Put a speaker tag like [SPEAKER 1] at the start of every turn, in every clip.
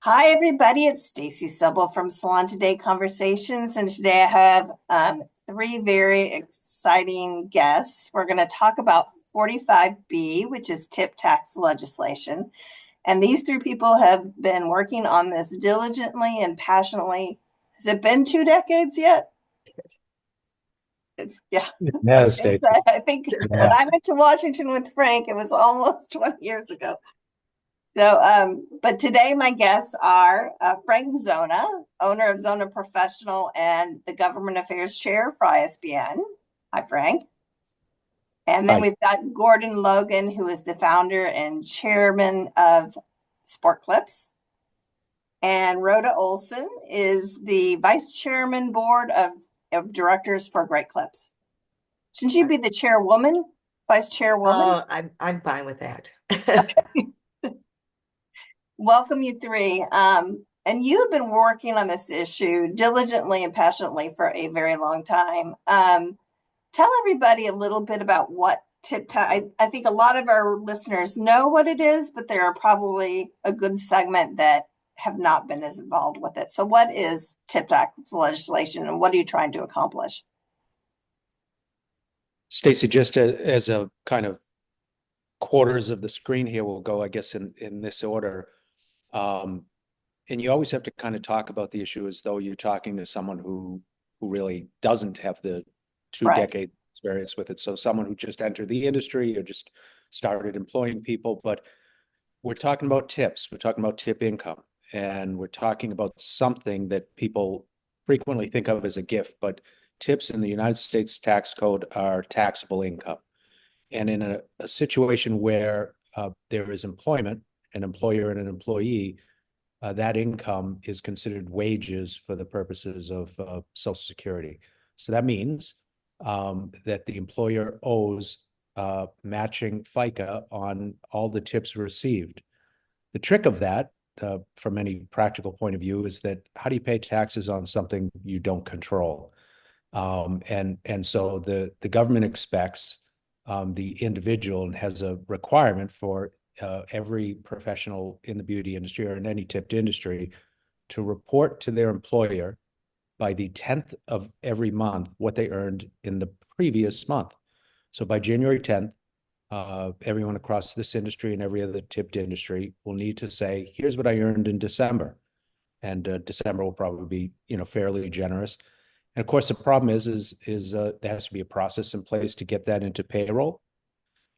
[SPEAKER 1] Hi, everybody. It's Stacey Soble from Salon Today Conversations, and today I have three very exciting guests. We're going to talk about 45B, which is tip tax legislation. And these three people have been working on this diligently and passionately. Has it been 2 decades yet? Yeah, I was
[SPEAKER 2] Yes,
[SPEAKER 1] going to
[SPEAKER 2] Stacey.
[SPEAKER 1] say, I think when
[SPEAKER 2] Yeah.
[SPEAKER 1] I went to Washington with Frank, it was almost 20 years ago. But today my guests are Frank Zona, owner of Zona Professional and the Government Affairs Chair for ISBN. Hi, Frank. And then
[SPEAKER 2] Hi.
[SPEAKER 1] we've got Gordan Logan, who is the founder and chairman of Sport Clips. And Rhoda Olsen is the vice chairman board of directors for Great Clips. Shouldn't you be the chairwoman, vice chairwoman?
[SPEAKER 3] Oh, I'm fine with that.
[SPEAKER 1] Welcome, you three. And you have been working on this issue diligently and passionately for a very long time. Tell everybody a little bit about what tip tax. I think a lot of our listeners know what it is, but there are probably a good segment that have not been as involved with it. So, what is tip tax legislation, and what are you trying to accomplish?
[SPEAKER 2] Stacey, just as a kind of quarters of the screen here, we'll go, I guess, in this order. And you always have to kind of talk about the issue as though you're talking to someone who really doesn't have the two
[SPEAKER 1] Right.
[SPEAKER 2] decade experience with it. So someone who just entered the industry or just started employing people. But we're talking about tips. We're talking about tip income. And we're talking about something that people frequently think of as a gift, but tips in the United States tax code are taxable income. And in a situation where there is employment, an employer and an employee, that income is considered wages for the purposes of Social Security. So that means that the employer owes matching FICA on all the tips received. The trick of that, from any practical point of view, is that how do you pay taxes on something you don't control? And so the government expects the individual and has a requirement for every professional in the beauty industry or in any tipped industry to report to their employer by the 10th of every month what they earned in the previous month. So by January 10th, everyone across this industry and every other tipped industry will need to say, here's what I earned in December. And December will probably be, fairly generous. And of course, the problem is there has to be a process in place to get that into payroll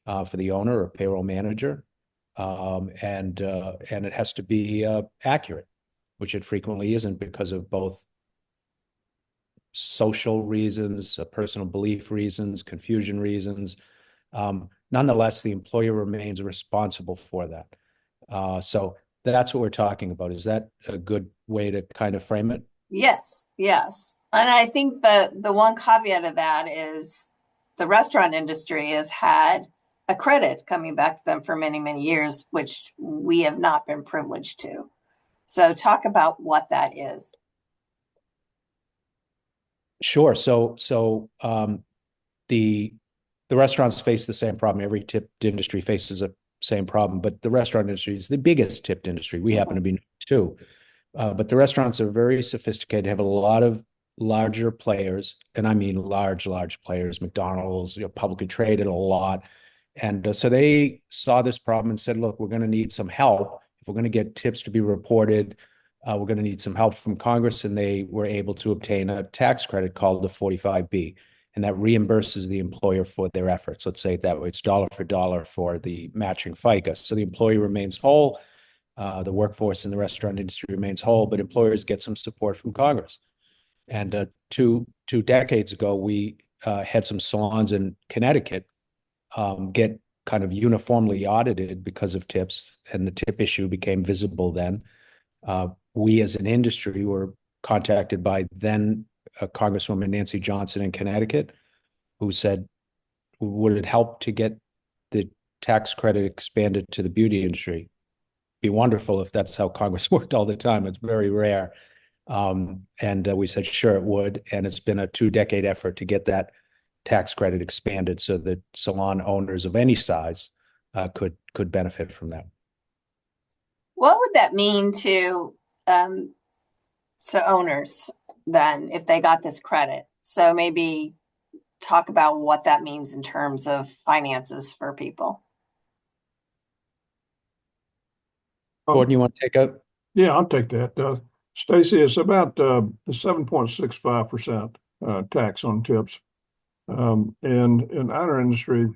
[SPEAKER 2] for the owner or payroll manager, and it has to be accurate, which it frequently isn't because of both social reasons, personal belief reasons, confusion reasons. Nonetheless, the employer remains responsible for that. So that's what we're talking about. Is that a good way to kind of frame it?
[SPEAKER 1] Yes, yes. And I think the one caveat of that is the restaurant industry has had a credit coming back to them for many, many years, which we have not been privileged to. So talk about what that is.
[SPEAKER 2] Sure. So the restaurants face the same problem. Every tipped industry faces the same problem, but the restaurant industry is the biggest tipped industry. We happen to be too. But the restaurants are very sophisticated, have a lot of larger players, and I mean large players, McDonald's, publicly traded a lot. And so they saw this problem and said, look, we're going to need some help. If we're going to get tips to be reported, we're going to need some help from Congress. And they were able to obtain a tax credit called the 45B. And that reimburses the employer for their efforts. Let's say it that way. It's dollar for dollar for the matching FICA. So the employee remains whole. The workforce in the restaurant industry remains whole, but employers get some support from Congress. And two decades ago, we had some salons in Connecticut get kind of uniformly audited because of tips, and the tip issue became visible then. We as an industry were contacted by then Congresswoman Nancy Johnson in Connecticut, who said, would it help to get the tax credit expanded to the beauty industry? Be wonderful if that's how Congress worked all the time. It's very rare. And we said, sure, it would. And it's been a 2-decade effort to get that tax credit expanded so that salon owners of any size could benefit from that.
[SPEAKER 1] What would that mean to to owners then if they got this credit? So maybe talk about what that means in terms of finances for people.
[SPEAKER 2] Gordon, you want to take a
[SPEAKER 4] Yeah, I'll take that. Stacey, it's about 7.65% tax on tips. And in our industry,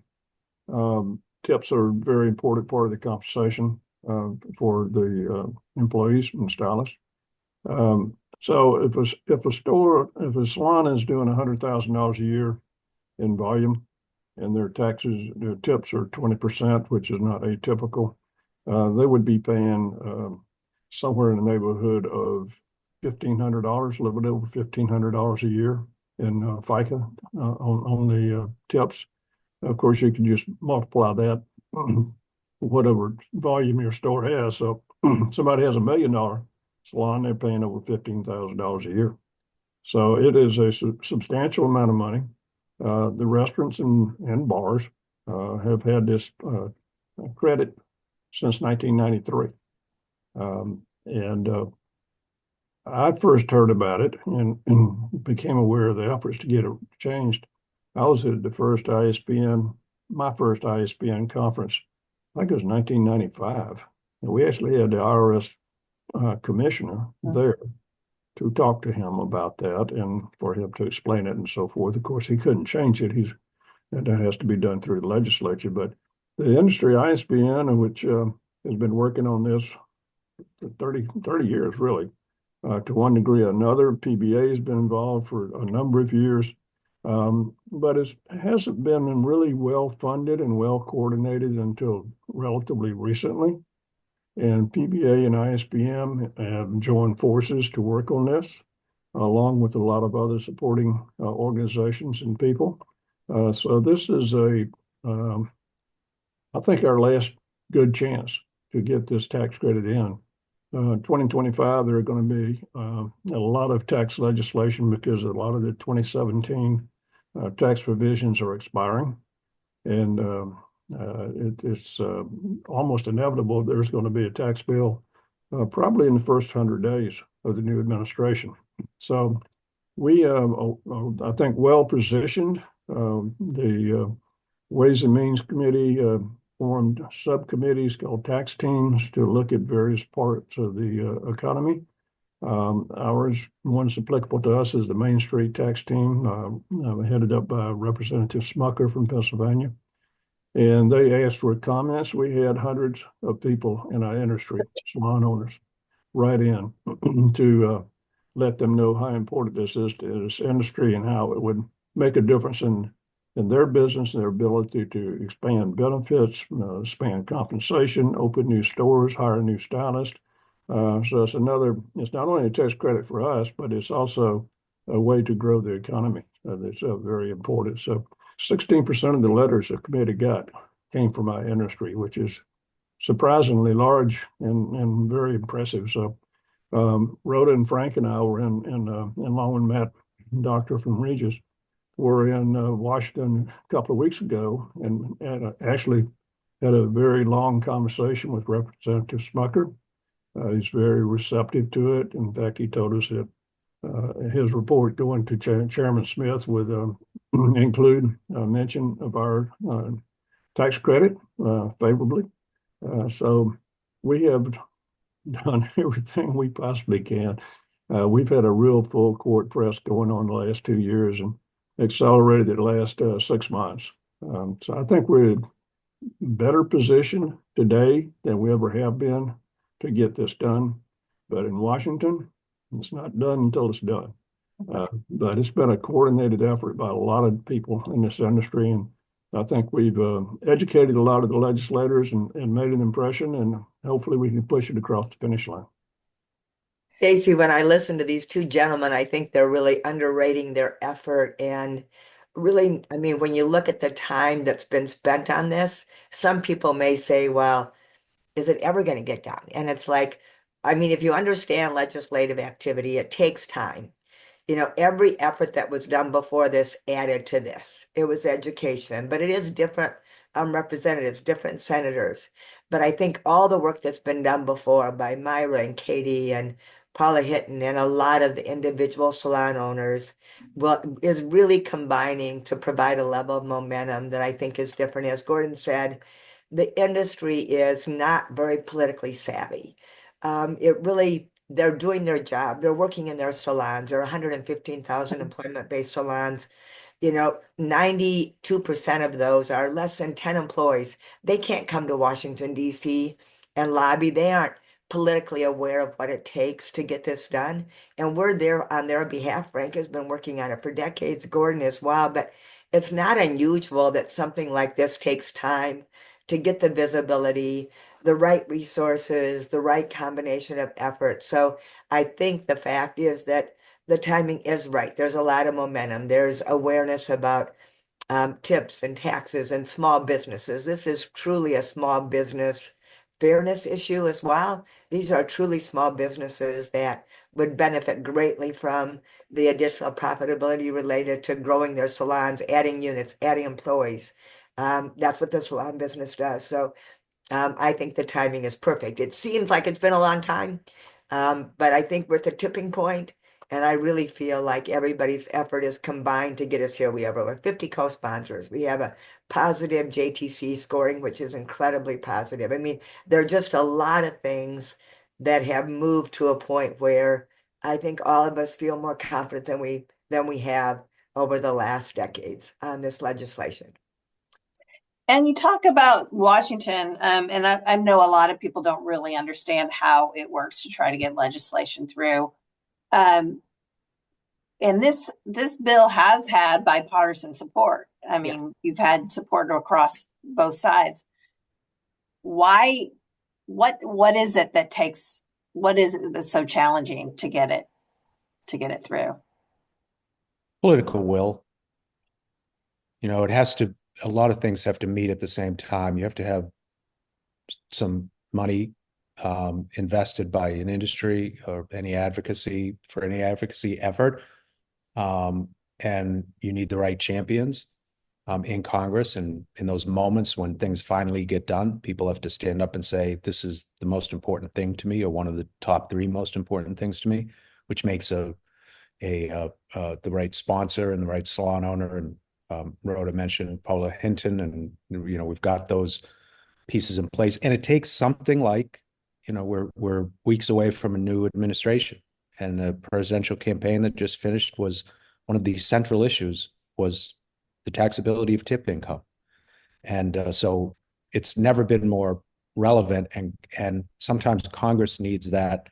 [SPEAKER 4] tips are a very important part of the compensation for the employees and stylists. So if a salon is doing $100,000 a year in volume, and their tips are 20%, which is not atypical, they would be paying somewhere in the neighborhood of $1,500, a little bit over $1,500 a year in FICA on the tips. Of course, you can just multiply that whatever volume your store has. So somebody has $1 million salon, they're paying over $15,000 a year. So it is a substantial amount of money. The restaurants and bars have had this credit since 1993. And I first heard about it and became aware of the efforts to get it changed. I was at the first ISBN, my first ISBN conference, I think it was 1995. And we actually had the IRS commissioner there to talk to him about that and for him to explain it and so forth. Of course, he couldn't change it. And that has to be done through the legislature. But the industry ISBN, which has been working on this for 30 years, really, to one degree or another. PBA has been involved for a number of years, but it hasn't been really well funded and well coordinated until relatively recently. And PBA and ISBN have joined forces to work on this, along with a lot of other supporting organizations and people. So this is I think, our last good chance to get this tax credit in. 2025, there are going to be a lot of tax legislation because a lot of the 2017 tax provisions are expiring. And it's almost inevitable there's going to be a tax bill probably in the first 100 days of the new administration. So we I think, well positioned. The Ways and Means Committee formed subcommittees called tax teams to look at various parts of the economy. Ours, one that's applicable to us, is the Main Street tax team, headed up by Representative Smucker from Pennsylvania. And they asked for comments. We had hundreds of people in our industry, salon owners, write in to let them know how important this is to this industry and how it would make a difference in their business and their ability to expand benefits, expand compensation, open new stores, hire new stylists. So it's not only a tax credit for us, but it's also a way to grow the economy. That's very important. So 16% of the letters the committee got came from our industry, which is surprisingly large and very impressive. So Rhoda and Frank and I were along with Matt, doctor from Regis, were in Washington a couple of weeks ago and actually had a very long conversation with Representative Smucker. He's very receptive to it. In fact, he told us that his report going to Chairman Smith would include a mention of our tax credit favorably. So we have done everything we possibly can. We've had a real full court press going on the last 2 years and accelerated the last 6 months. So I think we're in better position today than we ever have been to get this done. But in Washington, it's not done until it's done. But it's been a coordinated effort by a lot of people in this industry. And I think we've educated a lot of the legislators and made an impression, and hopefully we can push it across the finish line.
[SPEAKER 3] Stacey, when I listen to these two gentlemen, I think they're really underrating their effort. And really, I mean, when you look at the time that's been spent on this, some people may say, well, is it ever going to get done? And it's like, I mean, if you understand legislative activity, it takes time. You know, every effort that was done before this added to this. It was education, but it is different representatives, different senators. But I think all the work that's been done before by Myra and Katie and Paula Hinton and a lot of the individual salon owners is really combining to provide a level of momentum that I think is different. As Gordan said, the industry is not very politically savvy. They're doing their job. They're working in their salons. There are 115,000 employment-based salons. 92% of those are less than 10 employees. They can't come to Washington, D.C. and lobby. They aren't politically aware of what it takes to get this done. And we're there on their behalf. Frank has been working on it for decades, Gordan as well. But it's not unusual that something like this takes time to get the visibility, the right resources, the right combination of effort. So I think the fact is that the timing is right. There's a lot of momentum. There's awareness about tips and taxes and small businesses. This is truly a small business fairness issue as well. These are truly small businesses that would benefit greatly from the additional profitability related to growing their salons, adding units, adding employees. That's what the salon business does. So I think the timing is perfect. It seems like it's been a long time, but I think we're at the tipping point, and I really feel like everybody's effort is combined to get us here. We have over 50 co-sponsors. We have a positive JTC scoring, which is incredibly positive. I mean, there are just a lot of things that have moved to a point where I think all of us feel more confident than we have over the last decades on this legislation.
[SPEAKER 1] And you talk about Washington, and I know a lot of people don't really understand how it works to try to get legislation through. And this bill has had bipartisan support. I mean, you've had support across both sides. Why? What is it that takes? What is it that's so challenging to get it through?
[SPEAKER 2] Political will. It has to. A lot of things have to meet at the same time. You have to have some money invested by an industry or any advocacy effort. And you need the right champions in Congress. And in those moments when things finally get done, people have to stand up and say, this is the most important thing to me, or one of the top 3 most important things to me, which makes the right sponsor and the right salon owner. And Rhoda mentioned Paula Hinton, and we've got those pieces in place. And it takes something like, we're weeks away from a new administration, and the presidential campaign that just finished was one of the central issues was the taxability of tip income. And so it's never been more relevant, and sometimes Congress needs that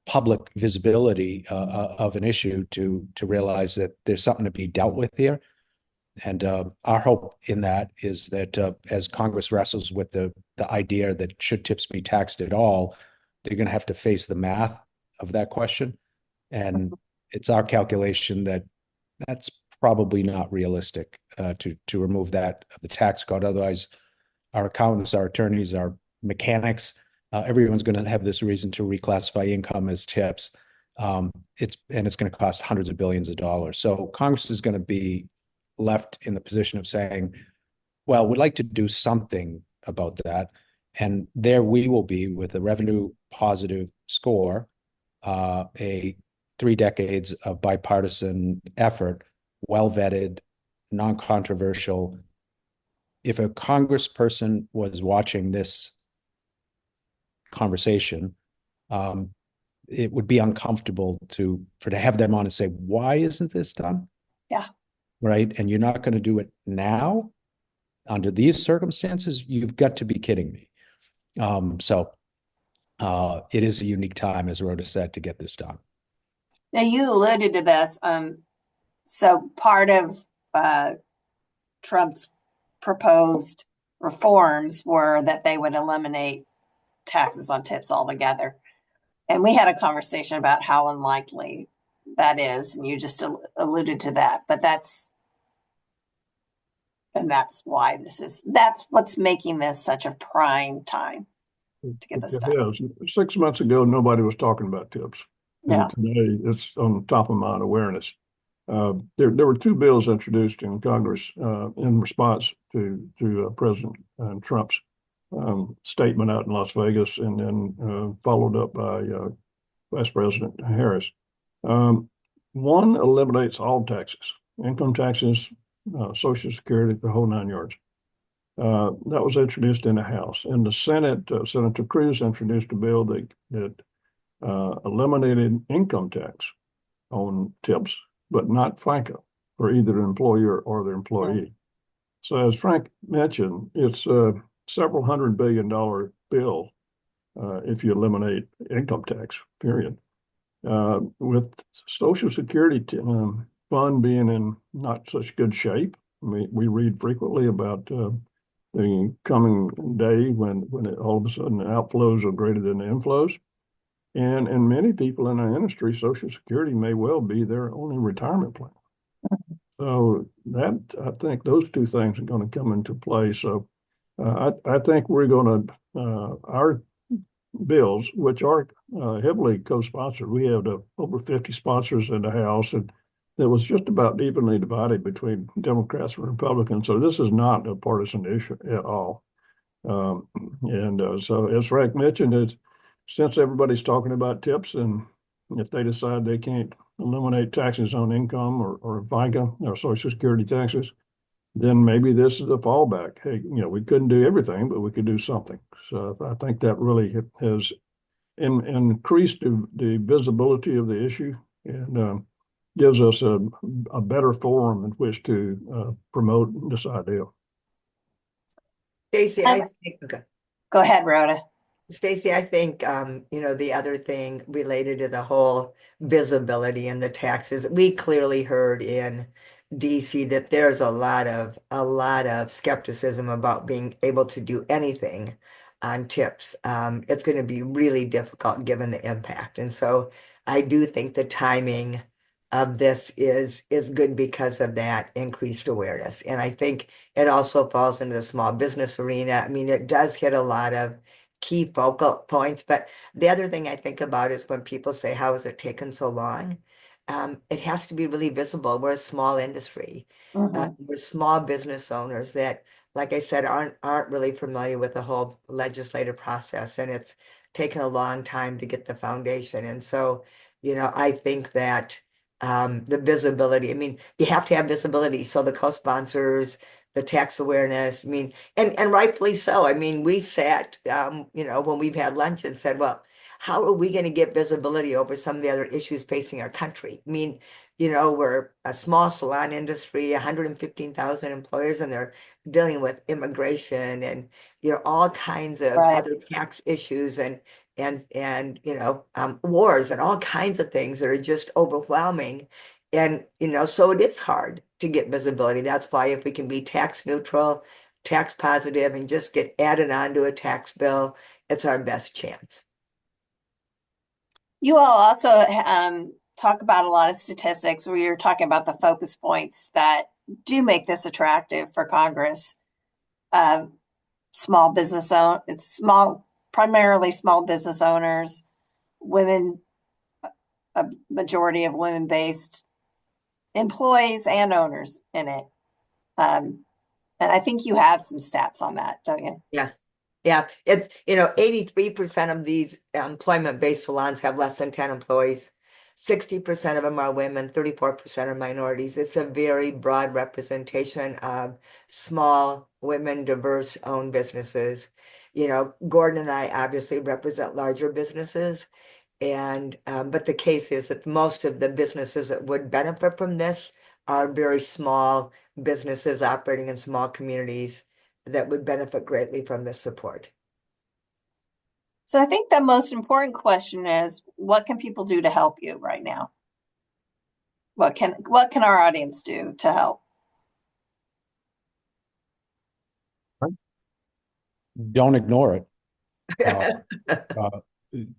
[SPEAKER 2] public visibility of an issue to realize that there's something to be dealt with here. And our hope in that is that as Congress wrestles with the idea that should tips be taxed at all, they're going to have to face the math of that question. And it's our calculation that that's probably not realistic to remove that of the tax code. Otherwise, our accountants, our attorneys, our mechanics, everyone's going to have this reason to reclassify income as tips. It's going to cost hundreds of billions of dollars. So Congress is going to be left in the position of saying, well, we'd like to do something about that. And there we will be with a revenue positive score, a 3 decades of bipartisan effort, well vetted, non-controversial. If a congressperson was watching this conversation, it would be uncomfortable to have them on and say, why isn't this done?
[SPEAKER 1] Yeah.
[SPEAKER 2] Right. And you're not going to do it now under these circumstances. You've got to be kidding me. So it is a unique time, as Rhoda said, to get this done.
[SPEAKER 1] Now you alluded to this. So part of Trump's proposed reforms were that they would eliminate taxes on tips altogether. And we had a conversation about how unlikely that is. And you just alluded to that, but that's why that's what's making this such a prime time to get this done.
[SPEAKER 4] Yeah, 6 months ago, nobody was talking about tips.
[SPEAKER 1] Yeah.
[SPEAKER 4] And today it's on top of mind awareness. There were 2 bills introduced in Congress in response to President Trump's statement out in Las Vegas, and then followed up by Vice President Harris. One eliminates all taxes, income taxes, Social Security, the whole 9 yards. That was introduced in the House. In the Senate, Senator Cruz introduced a bill that eliminated income tax on tips, but not FICA for either the employer or the employee. So as Frank mentioned, it's a several $100 billion bill if you eliminate income tax, period. With Social Security fund being in not such good shape, we read frequently about the coming day when all of a sudden the outflows are greater than the inflows. And many people in our industry, Social Security may well be their only retirement plan. So that, I think those two things are going to come into play. So I think we're going to, our bills, which are heavily co-sponsored, we have over 50 sponsors in the House, and that was just about evenly divided between Democrats and Republicans. So this is not a partisan issue at all. So as Frank mentioned, since everybody's talking about tips, and if they decide they can't eliminate taxes on income or FICA or Social Security taxes, then maybe this is a fallback. Hey, we couldn't do everything, but we could do something. So I think that really has increased the visibility of the issue and gives us a better forum in which to promote this idea.
[SPEAKER 3] Stacey, I think, okay.
[SPEAKER 1] Go ahead, Rhoda.
[SPEAKER 3] Stacey, I think, the other thing related to the whole visibility and the taxes, we clearly heard in DC that there's a lot of skepticism about being able to do anything on tips. It's going to be really difficult given the impact. And so I do think the timing of this is good because of that increased awareness. And I think it also falls into the small business arena. I mean, it does hit a lot of key focal points. But the other thing I think about is when people say, how has it taken so long? It has to be really visible. We're a small industry. We're small business owners that, like I said, aren't really familiar with the whole legislative process. And it's taken a long time to get the foundation. And so, I think that the visibility, I mean, you have to have visibility. So the co-sponsors, the tax awareness, I mean, and rightfully so. I mean, we sat, when we've had lunch and said, well, how are we going to get visibility over some of the other issues facing our country? I mean, we're a small salon industry, 115,000 employers, and they're dealing with immigration and, all kinds of other tax issues and wars and all kinds of things that are just overwhelming. And, so it is hard to get visibility. That's why if we can be tax neutral, tax positive, and just get added onto a tax bill, it's our best chance.
[SPEAKER 1] You all also talk about a lot of statistics where you're talking about the focus points that do make this attractive for Congress. Small business primarily small business owners, women, a majority of women-based employees and owners in it. And I think you have some stats on that, don't you?
[SPEAKER 3] Yes. Yeah. It's, 83% of these employment-based salons have less than 10 employees. 60% of them are women, 34% are minorities. It's a very broad representation of small, women, diverse-owned businesses. Gordan and I obviously represent larger businesses. And but the case is that most of the businesses that would benefit from this are very small businesses operating in small communities that would benefit greatly from this support.
[SPEAKER 1] So I think the most important question is, what can people do to help you right now? What can our audience do to help?
[SPEAKER 2] Don't ignore it.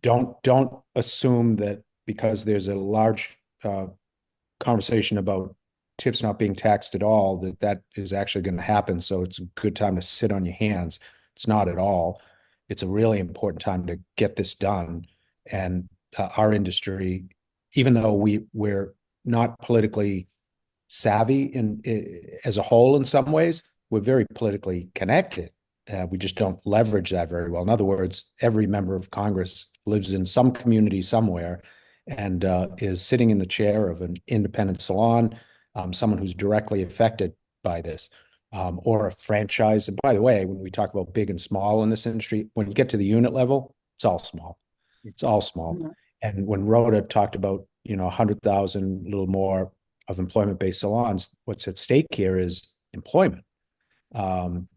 [SPEAKER 2] Don't assume that because there's a large conversation about tips not being taxed at all, that is actually going to happen. So it's a good time to sit on your hands. It's not at all. It's a really important time to get this done. And our industry, even though we're not politically savvy as a whole in some ways, we're very politically connected We just don't leverage that very well. In other words, every member of Congress lives in some community somewhere and is sitting in the chair of an independent salon, someone who's directly affected by this, or a franchise. And by the way, when we talk about big and small in this industry, when you get to the unit level, it's all small. It's all small.
[SPEAKER 1] Mm-hmm.
[SPEAKER 2] And when Rhoda talked about, 100,000, a little more of employment-based salons, what's at stake here is employment.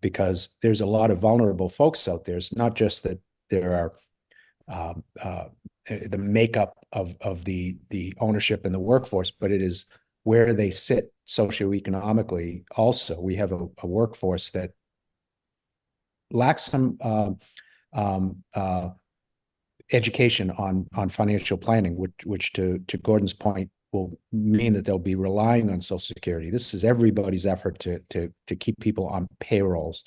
[SPEAKER 2] Because there's a lot of vulnerable folks out there. It's not just that there are the makeup of the ownership and the workforce, but it is where they sit socioeconomically. Also, we have a workforce that lacks some education on financial planning, which to Gordan's point will mean that they'll be relying on Social Security. This is everybody's effort to keep people on payrolls.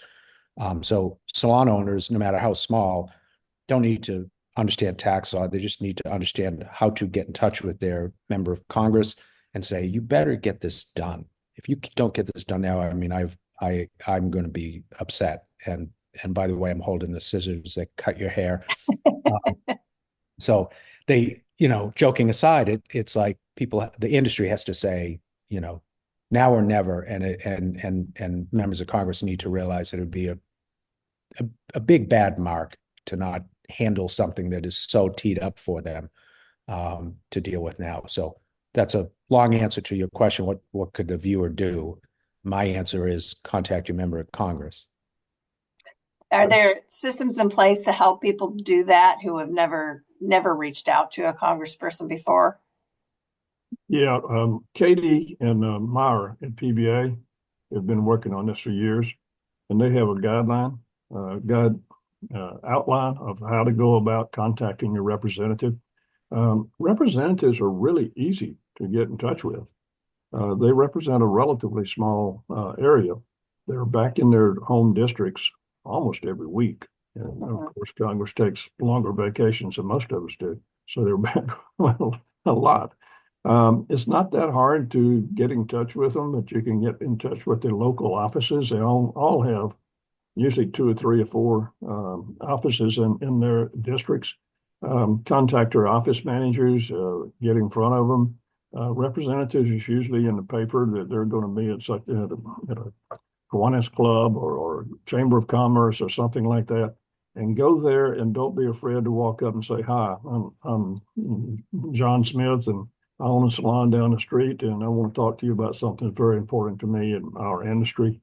[SPEAKER 2] So salon owners, no matter how small, don't need to understand tax law. They just need to understand how to get in touch with their member of Congress and say, you better get this done. If you don't get this done now, I mean, I'm going to be upset. And by the way, I'm holding the scissors that cut your hair. So they, joking aside, it's like the industry has to say, now or never, and members of Congress need to realize that it would be a big bad mark to not handle something that is so teed up for them to deal with now. So that's a long answer to your question. What could the viewer do? My answer is contact your member of Congress.
[SPEAKER 1] Are there systems in place to help people do that who have never reached out to a congressperson before?
[SPEAKER 4] Yeah, Katie and Myra at PBA have been working on this for years, and they have a guideline, outline of how to go about contacting your representative. Representatives are really easy to get in touch with. They represent a relatively small area. They're back in their home districts almost every week. And of course, Congress takes longer vacations than most of us do. So they're back a lot. It's not that hard to get in touch with them, but you can get in touch with their local offices. They all have usually 2 or 3 or 4 offices in their districts. Contact their office managers, get in front of them. Representatives is usually in the paper that they're going to be at a Kiwanis Club or Chamber of Commerce or something like that, and go there and don't be afraid to walk up and say, hi, I'm John Smith and I own a salon down the street and I want to talk to you about something that's very important to me in our industry.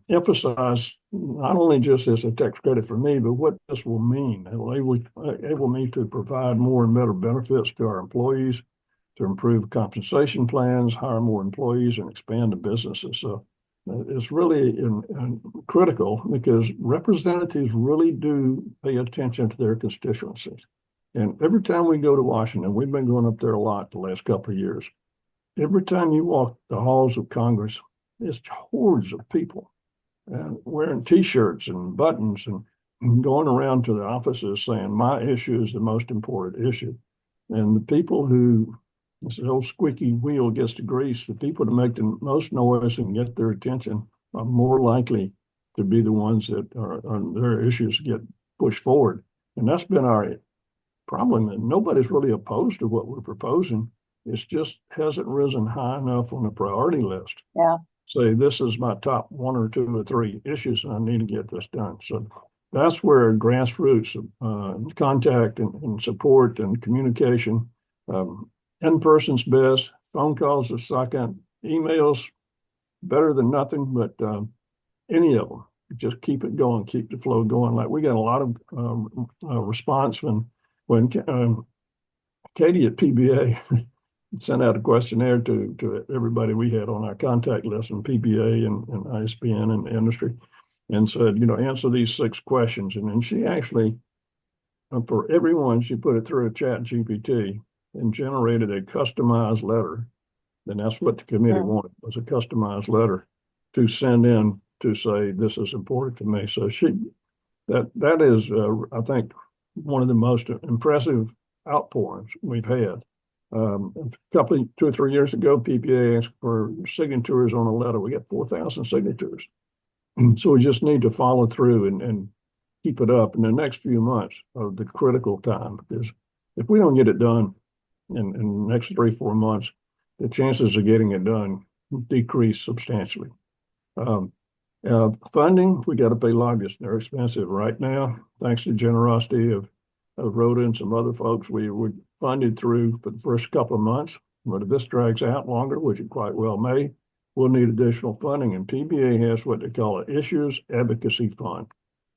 [SPEAKER 4] Emphasize not only just as a tax credit for me, but what this will mean. It will enable me to provide more and better benefits to our employees, to improve compensation plans, hire more employees, and expand the businesses. So it's really critical because representatives really do pay attention to their constituencies. And every time we go to Washington, we've been going up there a lot the last couple of years. Every time you walk the halls of Congress, it's hordes of people wearing T-shirts and buttons and going around to the offices saying, my issue is the most important issue. And the people who, this old squeaky wheel gets to grease, the people that make the most noise and get their attention are more likely to be the ones that are their issues get pushed forward. And that's been our problem, that nobody's really opposed to what we're proposing. It's just hasn't risen high enough on the priority list.
[SPEAKER 1] Yeah.
[SPEAKER 4] Say, this is my top 1 or 2 or 3 issues, and I need to get this done. So that's where grassroots contact and support and communication, in-person's best, phone calls are second, emails better than nothing, but any of them, just keep it going, keep the flow going. Like we got a lot of response when Katie at PBA sent out a questionnaire to everybody we had on our contact list from PBA and ISBN and industry, and said, answer these 6 questions. And then she actually, for everyone, she put it through a chat GPT and generated a customized letter. And that's what the committee wanted, was a customized letter to send in to say, this is important to me. So that is, I think, one of the most impressive outpourings we've had. A couple of 2 or 3 years ago, PPA asked for signatures on a letter. We got 4,000 signatures. So we just need to follow through and keep it up. And the next few months are the critical time, because if we don't get it done in the next 3-4 months, the chances of getting it done decrease substantially. Funding, we got to pay lobbyists. They're expensive right now. Thanks to the generosity of Rhoda and some other folks, we were funded through for the first couple of months. But if this drags out longer, which it quite well may, we'll need additional funding. And PBA has what they call an Issues Advocacy Fund.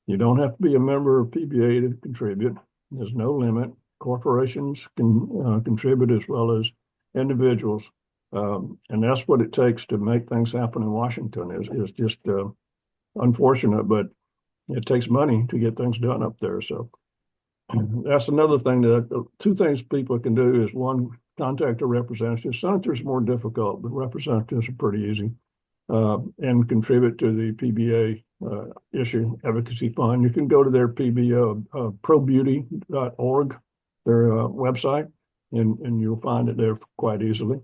[SPEAKER 4] You don't have to be a member of PBA to contribute. There's no limit. Corporations can contribute as well as individuals. And that's what it takes to make things happen in Washington. Is just unfortunate, but it takes money to get things done up there. So that's another thing. That two things people can do is, one, contact a representative. Senators more difficult, but representatives are pretty easy. And contribute to the PBA Issue Advocacy Fund. You can go to their probeauty.org, their website, and you'll find it there quite easily.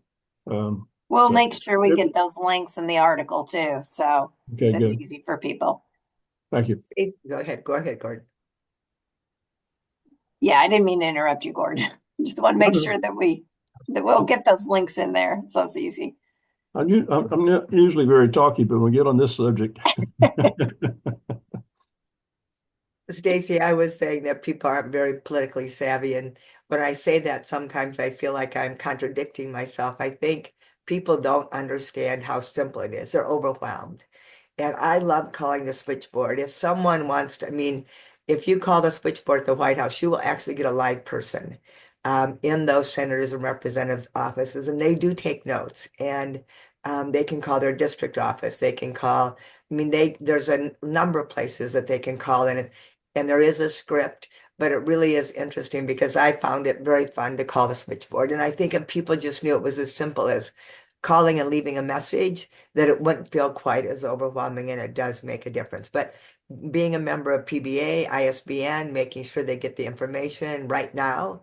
[SPEAKER 1] We'll make sure we get those links in the article too, so it's easy for people.
[SPEAKER 4] Thank you.
[SPEAKER 3] Go ahead, Gordon.
[SPEAKER 1] Yeah, I didn't mean to interrupt you, Gordon. Just want to make sure that we'll get those links in there, so it's easy.
[SPEAKER 4] I'm not usually very talky, but when we get on this subject.
[SPEAKER 3] Stacey, I was saying that people aren't very politically savvy, and when I say that, sometimes I feel like I'm contradicting myself. I think people don't understand how simple it is. They're overwhelmed. And I love calling the switchboard. If someone wants to, I mean, if you call the switchboard at the White House, you will actually get a live person in those senators and representatives' offices, and they do take notes. And they can call their district office. They can call, I mean, there's a number of places that they can call in, and there is a script, but it really is interesting because I found it very fun to call the switchboard. And I think if people just knew it was as simple as calling and leaving a message, that it wouldn't feel quite as overwhelming, and it does make a difference. But being a member of PBA, ISBN, making sure they get the information right now,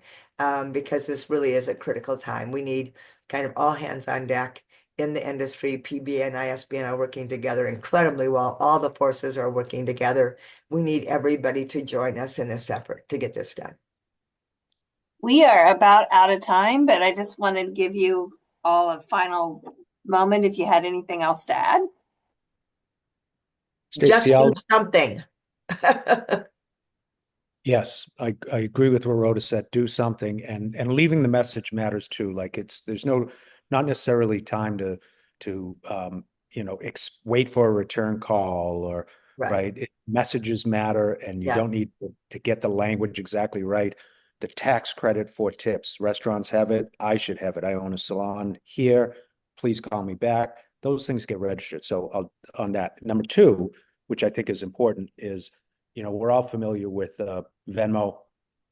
[SPEAKER 3] because this really is a critical time. We need kind of all hands on deck in the industry. PBA and ISBN are working together incredibly well. All the forces are working together. We need everybody to join us in this effort to get this done.
[SPEAKER 1] We are about out of time, but I just wanted to give you all a final moment if you had anything else to add.
[SPEAKER 3] Just do something.
[SPEAKER 2] Yes, I agree with what Rhoda said. Do something, and leaving the message matters too. Like there's not necessarily time to wait for a return call or right. Messages matter, and you don't need to get the language exactly right. The tax credit for tips, restaurants have it. I should have it. I own a salon here. Please call me back. Those things get registered. So on that. Number two, which I think is important, is we're all familiar with Venmo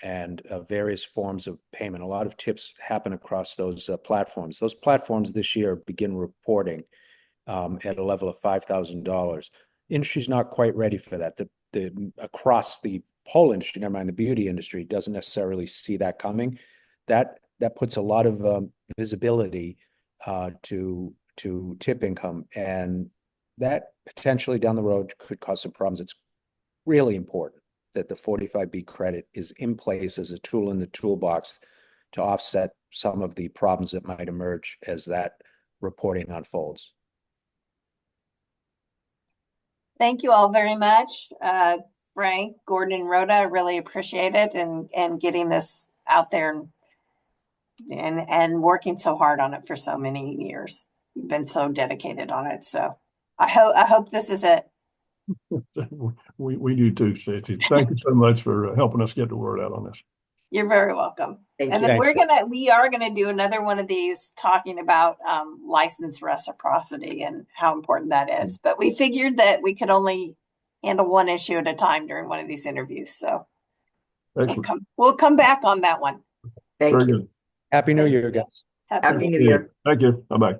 [SPEAKER 2] and various forms of payment. A lot of tips happen across those platforms. Those platforms this year begin reporting at a level of $5,000. Industry's not quite ready for that. The across the whole industry, never mind the beauty industry, doesn't necessarily see that coming. That puts a lot of visibility to tip income, and that potentially down the road could cause some problems. It's really important that the 45B credit is in place as a tool in the toolbox to offset some of the problems that might emerge as that reporting unfolds.
[SPEAKER 1] Thank you all very much. Frank, Gordan, and Rhoda, I really appreciate it and getting this out there and working so hard on it for so many years. You've been so dedicated on it. So I hope this is it.
[SPEAKER 4] We do too, Stacey. Thank you so much for helping us get the word out on this.
[SPEAKER 1] You're very welcome.
[SPEAKER 3] Thank
[SPEAKER 1] and
[SPEAKER 3] you.
[SPEAKER 1] then we are gonna do another one of these talking about license reciprocity and how important that is. But we figured that we could only handle one issue at a time during one of these interviews. So we'll come back on that one.
[SPEAKER 3] Thank you.
[SPEAKER 4] Good.
[SPEAKER 2] Happy New Year, guys.
[SPEAKER 1] Happy
[SPEAKER 3] New Year.
[SPEAKER 4] Thank you. Bye-bye.